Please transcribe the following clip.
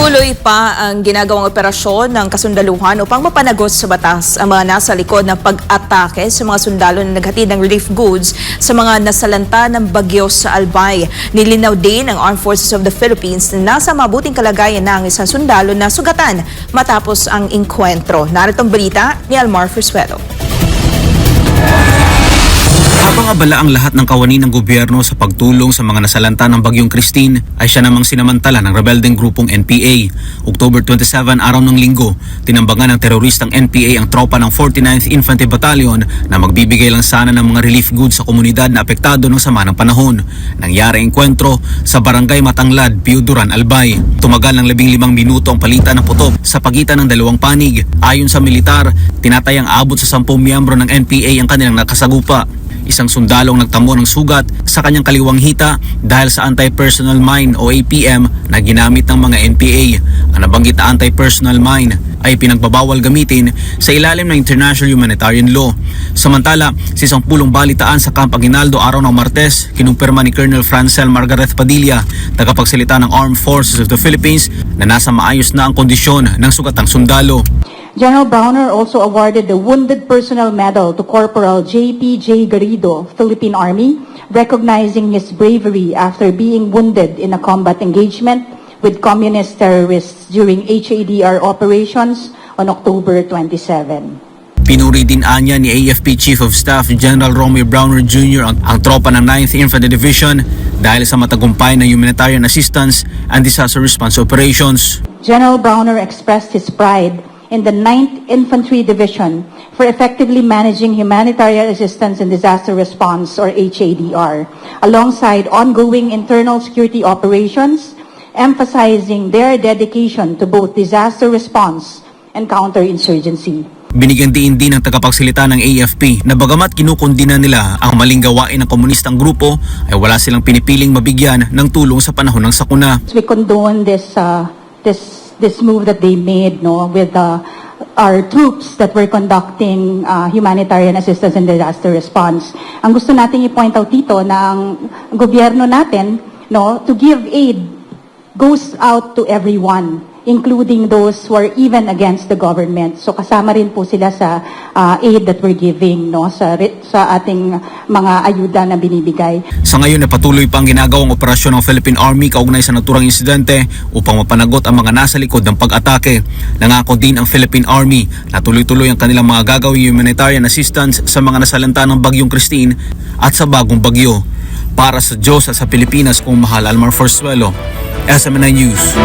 Tuloy pa ang ginagawang operasyon ng kasundaluhan upang mapanagos sa batas ang mga nasa likod ng pag-atake sa mga sundalo na naghatid ng relief goods sa mga nasalanta ng bagyo sa Albay. Nilinaw din ng Armed Forces of the Philippines na nasa mabuting kalagayan na ang isang sundalo na sugatan matapos ang inkwentro. Narito ang balita ni Almar Fersuelo. Habang abala ang lahat ng kawani ng gobyerno sa pagtulong sa mga nasalanta ng Bagyong Christine, ay siya namang sinamantala ng rebeldeng grupong NPA. October 27, araw ng linggo, tinambangan ng teroristang NPA ang tropa ng 49th Infantry Battalion na magbibigay lang sana ng mga relief goods sa komunidad na apektado ng sama ng panahon. Nangyari ang enkwentro sa Barangay Matanglad, Piuduran, Albay. Tumagal ng 15 minuto ang palitan ng putok sa pagitan ng dalawang panig. Ayon sa militar, tinatayang abot sa 10 miyembro ng NPA ang kanilang nakasagupa. Isang sundalong nagtamo ng sugat sa kanyang kaliwang hita dahil sa anti-personnel mine o APM na ginamit ng mga NPA. Ang nabanggit na anti-personnel mine ay pinagbabawal gamitin sa ilalim ng international humanitarian law. Samantala, sa isang pulong balitaan sa Camp Aguinaldo araw ng Martes, kinumpirma ni Colonel Francel Margaret Padilla, tagapagsalita ng Armed Forces of the Philippines, na nasa maayos na ang kondisyon ng sugatang sundalo. General Browner also awarded the Wounded Personnel Medal to Corporal J.P.J. Garrido, Philippine Army, recognizing his bravery after being wounded in a combat engagement with communist terrorists during HADR operations on October 27. Pinuri din anya ni AFP Chief of Staff General Romeo Browner Jr. ang tropa ng 9th Infantry Division dahil sa matagumpay ng humanitarian assistance and disaster response operations. General Browner expressed his pride in the 9th Infantry Division for effectively managing humanitarian assistance and disaster response, or HADR, alongside ongoing internal security operations, emphasizing their dedication to both disaster response and counterinsurgency. Binigyan din ng tagapagsalita ng AFP na bagamat kinukundina nila ang maling gawain ng komunistang grupo, ay wala silang pinipiling mabigyan ng tulong sa panahon ng sakuna. We condone this move that they made, with our troops that were conducting humanitarian assistance and disaster response. Ang gusto natin i-point out dito na ang gobyerno natin, to give aid goes out to everyone, including those who are even against the government. So kasama rin po sila sa aid that we're giving, sa ating mga ayuda na binibigay. Sa ngayon, patuloy pa ang ginagawang operasyon ng Philippine Army kaugnay sa naturang insidente upang mapanagot ang mga nasa likod ng pag-atake. Nangako din ang Philippine Army na tuloy-tuloy ang kanilang mga gagawing humanitarian assistance sa mga nasalanta ng Bagyong Christine at sa bagong bagyo. Para sa Diyos at sa Pilipinas, kung mahal, Almar Fersuelo, SMNI News.